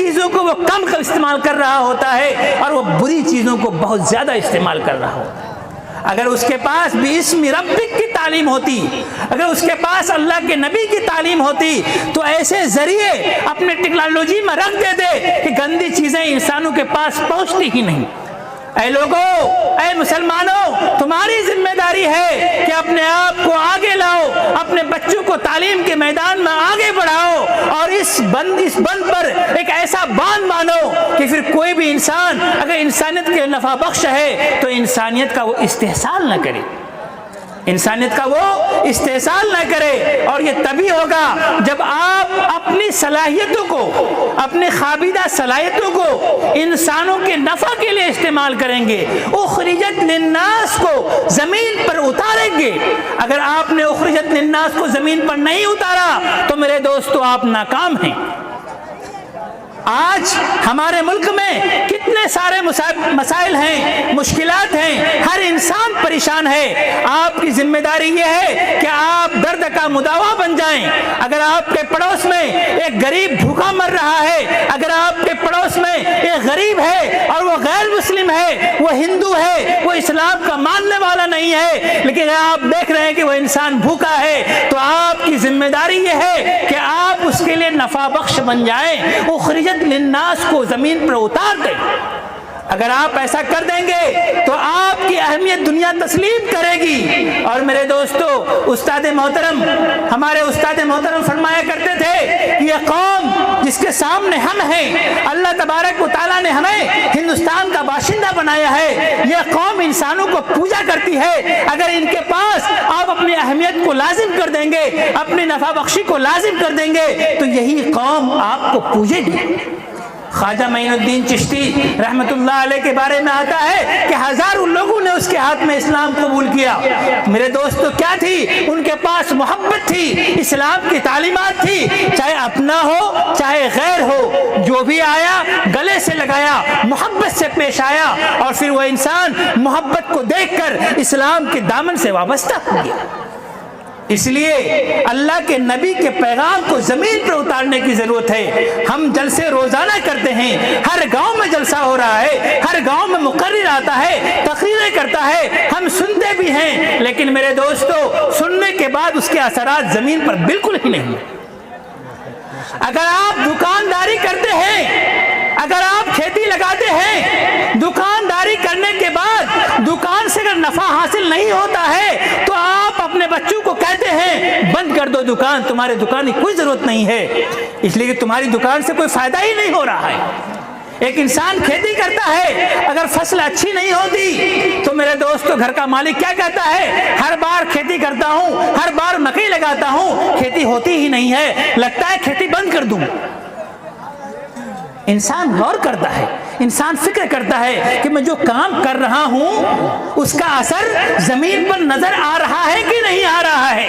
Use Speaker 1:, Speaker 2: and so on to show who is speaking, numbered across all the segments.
Speaker 1: چیزوں کو وہ کم استعمال کر رہا ہوتا ہے اور وہ بری چیزوں کو بہت زیادہ استعمال کر رہا ہوتا ہے۔ اگر اس کے پاس بِاسْمِ ربک کی تعلیم ہوتی، اگر اس کے پاس اللہ کے نبی کی تعلیم ہوتی، تو ایسے ذریعے اپنے ٹیکنالوجی میں رکھ دیتے کہ گندی چیزیں انسانوں کے پاس پہنچتی ہی نہیں۔ اے لوگوں، اے مسلمانوں، تمہاری ذمہ داری ہے کہ اپنے آپ کو آگے لاؤ، اپنے بچوں کو تعلیم کے میدان میں آگے بڑھاؤ، اور اس بند پر ایک ایسا باندھ مانو کہ پھر کوئی بھی انسان اگر انسانیت کے نفع بخش ہے تو انسانیت کا وہ استحصال نہ کرے، انسانیت کا وہ استحصال نہ کرے۔ اور یہ تبھی ہوگا جب آپ اپنی صلاحیتوں کو، اپنی خابیدہ صلاحیتوں کو انسانوں کے نفع کے لیے استعمال کریں گے، اخرجت للناس کو زمین پر اتاریں گے۔ اگر آپ نے اخرجت للناس کو زمین پر نہیں اتارا تو میرے دوستو آپ ناکام ہیں۔ آج ہمارے ملک میں کتنے سارے مسائل ہیں، مشکلات ہیں، ہر انسان پریشان ہے۔ آپ کی ذمہ داری یہ ہے کہ آپ درد کا مداوا بن جائیں۔ اگر آپ کے پڑوس میں ایک غریب بھوکا مر رہا ہے، اگر آپ کے پڑوس میں ایک غریب ہے اور وہ غیر مسلم ہے، وہ ہندو ہے، وہ اسلام کا ماننے والا نہیں ہے، لیکن آپ دیکھ رہے ہیں کہ وہ انسان بھوکا ہے، تو آپ کی ذمہ داری یہ ہے کہ آپ اس کے لیے نفع بخش بن جائیں، اخرجت للناس کو زمین پر اتار دیں۔ اگر آپ ایسا کر دیں گے تو آپ کی اہمیت دنیا تسلیم کرے گی۔ اور میرے دوستو، استاد محترم، ہمارے استاد محترم فرمایا کرتے تھے کہ یہ قوم جس کے سامنے ہم ہیں، اللہ تبارک و تعالیٰ نے ہمیں ہندوستان کا باشندہ بنایا ہے، یہ قوم انسانوں کو پوجا کرتی ہے۔ اگر ان کے پاس آپ اپنی اہمیت کو لازم کر دیں گے، اپنی نفع بخشی کو لازم کر دیں گے، تو یہی قوم آپ کو پوجے گی۔ خواجہ معین الدین چشتی رحمت اللہ علیہ کے بارے میں آتا ہے کہ ہزاروں لوگوں نے اس کے ہاتھ میں اسلام قبول کیا۔ میرے دوستو، کیا تھی ان کے پاس؟ محبت تھی، اسلام کی تعلیمات تھی، چاہے اپنا ہو چاہے غیر ہو، جو بھی آیا گلے سے لگایا، محبت سے پیش آیا، اور پھر وہ انسان محبت کو دیکھ کر اسلام کے دامن سے وابستہ ہو گیا۔ اس لیے اللہ کے نبی کے پیغام کو زمین پر اتارنے کی ضرورت ہے۔ ہم جلسے روزانہ کرتے ہیں، ہر گاؤں میں جلسہ ہو رہا ہے، ہر گاؤں میں مقرر آتا ہے، تقریریں کرتا ہے، ہم سنتے بھی ہیں، لیکن میرے دوستو، سننے کے بعد اس کے اثرات زمین پر بالکل ہی نہیں۔ اگر آپ دکانداری کرتے ہیں، اگر آپ کھیتی لگاتے ہیں، دکانداری کرنے کے بعد دکان سے اگر نفع حاصل نہیں ہوتا ہے تو آپ اپنے بچوں کو کہتے ہیں بند کر دو دکان، تمہارے دکان کی کوئی ضرورت نہیں ہے، اس لیے کہ تمہاری دکان سے کوئی فائدہ ہی نہیں ہو رہا ہے۔ ایک انسان کھیتی کرتا ہے، اگر فصل اچھی نہیں ہوتی تو میرے دوستو گھر کا مالک کیا کہتا ہے؟ ہر بار کھیتی کرتا ہوں، ہر بار مکئی لگاتا ہوں، کھیتی ہوتی ہی نہیں ہے، لگتا ہے کھیتی بند کر دوں۔ انسان غور کرتا ہے، انسان فکر کرتا ہے کہ میں جو کام کر رہا ہوں اس کا اثر زمین پر نظر آ رہا ہے کہ نہیں آ رہا ہے۔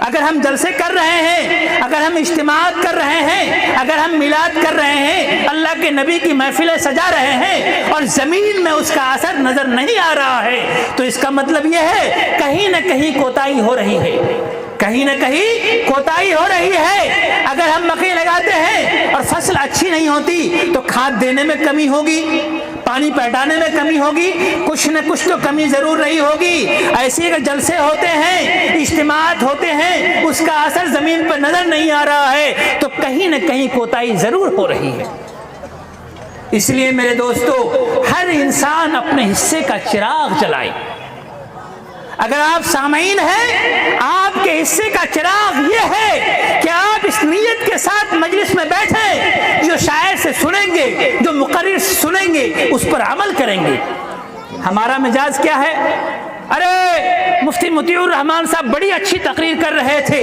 Speaker 1: اگر ہم جلسے کر رہے ہیں، اگر ہم اجتماعات کر رہے ہیں، اگر ہم میلاد کر رہے ہیں، اللہ کے نبی کی محفلیں سجا رہے ہیں اور زمین میں اس کا اثر نظر نہیں آ رہا ہے، تو اس کا مطلب یہ ہے کہیں نہ کہیں کوتاہی ہو رہی ہے، کہیں نہ کہیں کوتاہی ہو رہی ہے۔ اگر ہم مکئی لگاتے ہیں اور فصل اچھی نہیں ہوتی تو کھاد دینے میں کمی ہوگی، پانی پہنچانے میں کمی ہوگی، کچھ نہ کچھ تو کمی ضرور رہی ہوگی۔ ایسے اگر جلسے ہوتے ہیں، اجتماعات ہوتے ہیں، اس کا اثر زمین پر نظر نہیں آ رہا ہے تو کہیں نہ کہیں کوتاہی ضرور ہو رہی ہے۔ اس لیے میرے دوستو، ہر انسان اپنے حصے کا چراغ جلائے۔ اگر آپ سامعین ہیں، آپ کے حصے کا چراغ یہ ہے کہ آپ اس نیت کے ساتھ مجلس میں بیٹھیں، جو شاعر سے سنیں گے، جو مقرر سے سنیں گے، اس پر عمل کریں گے۔ ہمارا مزاج کیا ہے؟ ارے مفتی مطیع الرحمان صاحب بڑی اچھی تقریر کر رہے تھے،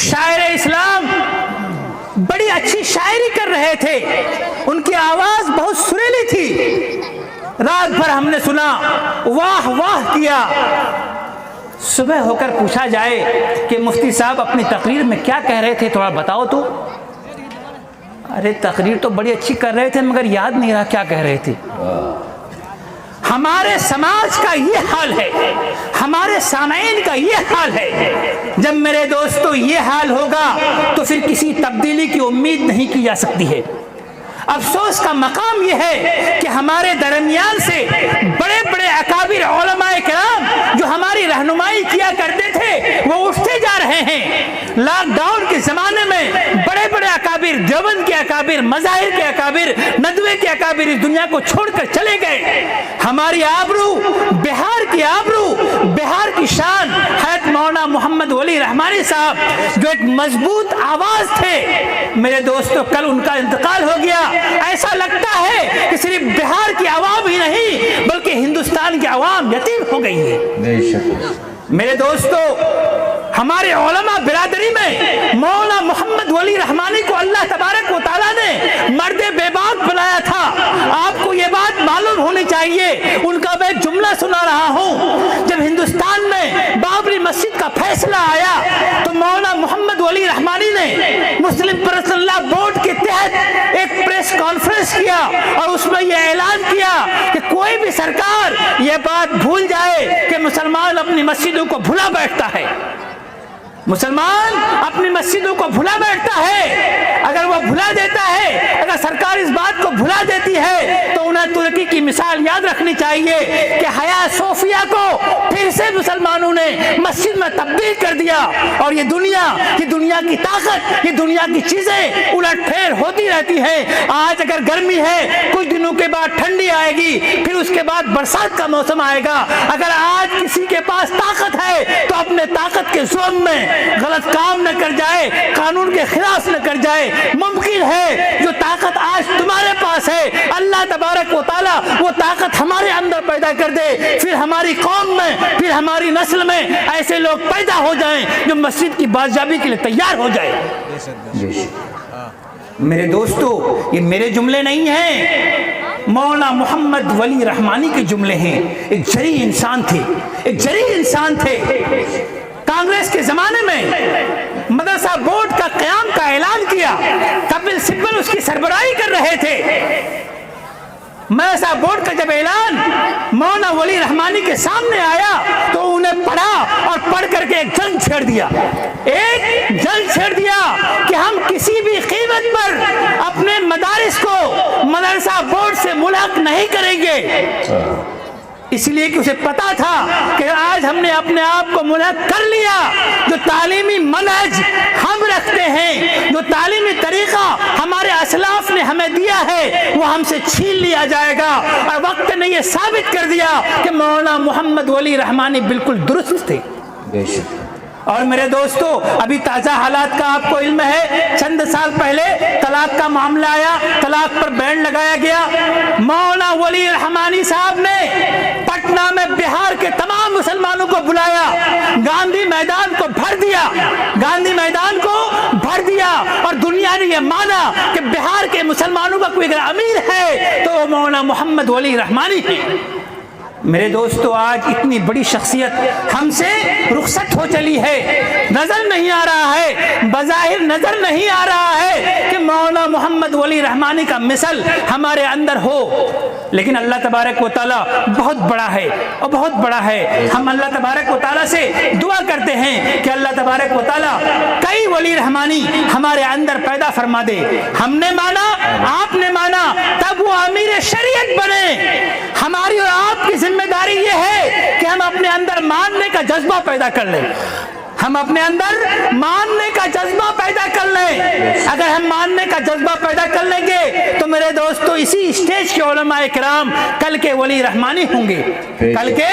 Speaker 1: شاعر اسلام بڑی اچھی شاعری کر رہے تھے، ان کی آواز بہت سریلی تھی، رات بھر ہم نے سنا، واہ واہ کیا۔ صبح ہو کر پوچھا جائے کہ مفتی صاحب اپنی تقریر میں کیا کہہ رہے تھے، تھوڑا بتاؤ تو۔ ارے تقریر تو بڑی اچھی کر رہے تھے مگر یاد نہیں رہا کیا کہہ رہے تھے۔ ہمارے سماج کا یہ حال ہے، ہمارے سامعین کا یہ حال ہے۔ جب میرے دوستو یہ حال ہوگا تو پھر کسی تبدیلی کی امید نہیں کی جا سکتی ہے۔ افسوس کا مقام یہ ہے کہ ہمارے درمیان سے بڑے بڑے اکابر علماء کرام جو ہماری رہنمائی کیا کرتے تھے وہ اٹھتے جا رہے ہیں۔ لاک ڈاؤن کے زمانے میں بڑے بڑے اکابر، دیوبند کے اکابر، مظاہر کے اکابر، ندوے کے اکابر اس دنیا کو چھوڑ کر چلے گئے۔ ہماری آبرو، بہار کی آبرو، بہار کی شان حضرت مولانا محمد ولی رحمانی صاحب جو ایک مضبوط آواز تھے، میرے دوستو کل ان کا انتقال ہو گیا۔ ایسا لگتا ہے کہ صرف بہار کی عوام ہی نہیں بلکہ ہندوستان کی عوام یتیم ہو گئی ہے۔ میرے دوستو ہمارے علماء برادری میں مولانا محمد ولی رحمانی کو اللہ تبارک و تعالیٰ نے مرد بے باک بنایا تھا۔ آپ کو یہ بات معلوم ہونی چاہیے، ان کا میں جملہ سنا رہا ہوں۔ جب ہندوستان میں بابری مسجد کا فیصلہ آیا تو مولانا محمد ولی رحمانی نے مسلم پرسنل لا بورڈ کے تحت ایک پریس کانفرنس کیا اور اس میں یہ اعلان کیا کہ کوئی بھی سرکار یہ بات بھول جائے کہ مسلمان اپنی مسجدوں کو بھلا بیٹھتا ہے، مسلمان اپنی مسجدوں کو بھلا بیٹھتا ہے۔ اگر وہ بھلا دیتا ہے، اگر سرکار اس بات کو بھلا دیتی ہے تو انہیں ترکی کی مثال یاد رکھنی چاہیے کہ حیا صوفیہ کو پھر سے مسلمانوں نے مسجد میں تبدیل کر دیا، اور یہ دنیا کی طاقت، یہ دنیا کی چیزیں الٹ پھیر ہوتی رہتی ہیں۔ آج اگر گرمی ہے، کچھ دنوں کے بعد ٹھنڈی آئے گی، پھر اس کے بعد برسات کا موسم آئے گا۔ اگر آج کسی کے پاس طاقت ہے تو اپنے طاقت کے ظلم میں غلط کام نہ کر جائے، قانون کے خلاف نہ کر جائے۔ ممکن ہے جو طاقت آج تمہارے پاس ہے اللہ تبارک و تعالیٰ وہ طاقت ہمارے اندر پیدا کر دے، پھر ہماری قوم میں، پھر ہماری نسل میں ایسے لوگ پیدا ہو جائیں جو مسجد کی بازیابی کے لیے تیار ہو جائے۔ میرے دوستو یہ میرے جملے نہیں ہیں، مولانا محمد ولی رحمانی کے جملے ہیں۔ ایک جری انسان تھے، ایک جری انسان تھے۔ کانگریس کے زمانے میں مدرسہ بورڈ کا قیام کا اعلان کیا، کپل سبل اس کی سربراہی کر رہے تھے۔ مدرسہ بورڈ کا جب اعلان مولانا ولی رحمانی کے سامنے آیا تو انہیں پڑھا اور پڑھ کر کے ایک جنگ چھیڑ دیا، ایک جنگ چھیڑ دیا کہ ہم کسی بھی قیمت پر اپنے مدارس کو مدرسہ بورڈ سے ملحق نہیں کریں گے، اس لیے کہ اسے پتا تھا کہ آج ہم نے اپنے آپ کو ملحق کر لیا، جو تعلیمی منہج ہم رکھتے ہیں، جو تعلیمی طریقہ ہمارے اسلاف نے ہمیں دیا ہے وہ ہم سے چھین لیا جائے گا۔ اور وقت نے یہ ثابت کر دیا کہ مولانا محمد ولی رحمانی بالکل درست تھے۔ اور میرے دوستو ابھی تازہ حالات کا آپ کو علم ہے، چند سال پہلے طلاق کا معاملہ آیا، طلاق پر بین لگایا گیا۔ مولانا ولی رحمانی صاحب نے پٹنہ میں بہار کے تمام مسلمانوں کو بلایا، گاندھی میدان کو بھر دیا، گاندھی میدان کو بھر دیا، اور دنیا نے یہ مانا کہ بہار کے مسلمانوں کا کوئی اگر امیر ہے تو وہ مولانا محمد ولی رحمانی ہے۔ میرے دوستو آج اتنی بڑی شخصیت ہم سے رخصت ہو چلی ہے، نظر نہیں آ رہا ہے، بظاہر نظر نہیں آ رہا ہے کہ مولانا محمد ولی رحمانی کا مثل ہمارے اندر ہو، لیکن اللہ تبارک و تعالیٰ بہت بڑا ہے اور بہت بڑا ہے۔ ہم اللہ تبارک و تعالیٰ سے دعا کرتے ہیں کہ اللہ تبارک و تعالیٰ کئی ولی رحمانی ہمارے اندر پیدا فرما دے۔ ہم نے مانا، آپ نے مانا، تب وہ امیر شریعت بنے۔ ہماری اور آپ کی ذمہ داری یہ ہے کہ ہم اپنے اندر ماننے کا جذبہ پیدا کر لیں، ہم اپنے اندر ماننے کا جذبہ پیدا کر لیں۔ اگر ہم ماننے کا جذبہ پیدا کر لیں گے تو میرے دوستو اسی اسٹیج کے علماء کرام کل کے ولی رحمانی ہوں گے، کل کے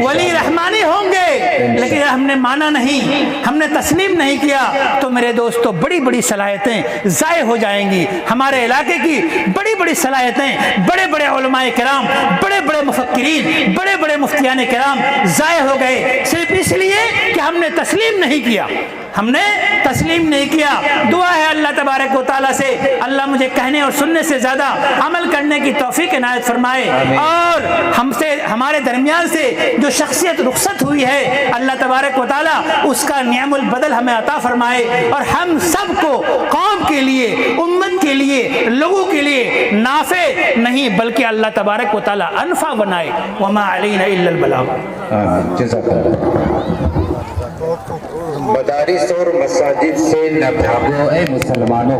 Speaker 1: ولی رحمانی ہوں گے۔ لیکن ہم نے مانا نہیں، ہم نے تسلیم نہیں کیا تو میرے دوستو بڑی بڑی صلاحیتیں ضائع ہو جائیں گی۔ ہمارے علاقے کی بڑی بڑی صلاحیتیں، بڑے بڑے علماء کرام، بڑے بڑے مفکرین، بڑے بڑے مفتیان کرام ضائع ہو گئے صرف اس لیے کہ ہم نے تسلیم نہیں کیا، ہم نے تسلیم نہیں کیا۔ دعا ہے اللہ تبارک و تعالیٰ سے اللہ مجھے کہنے اور سننے سے زیادہ عمل کرنے کی توفیق عنایت فرمائے، اور ہم سے، ہمارے درمیان سے جو شخصیت رخصت ہوئی ہے اللہ تبارک و تعالیٰ اس کا نعم البدل ہمیں عطا فرمائے، اور ہم سب کو قوم کے لیے، امت کے لیے، لوگوں کے لیے نافع نہیں بلکہ اللہ تبارک و تعالیٰ انفع بنائے۔ وما علینا الا البلاغ۔
Speaker 2: جزاک اللہ۔ مدارس اور مساجد سے نہ بھاگو اے مسلمانوں،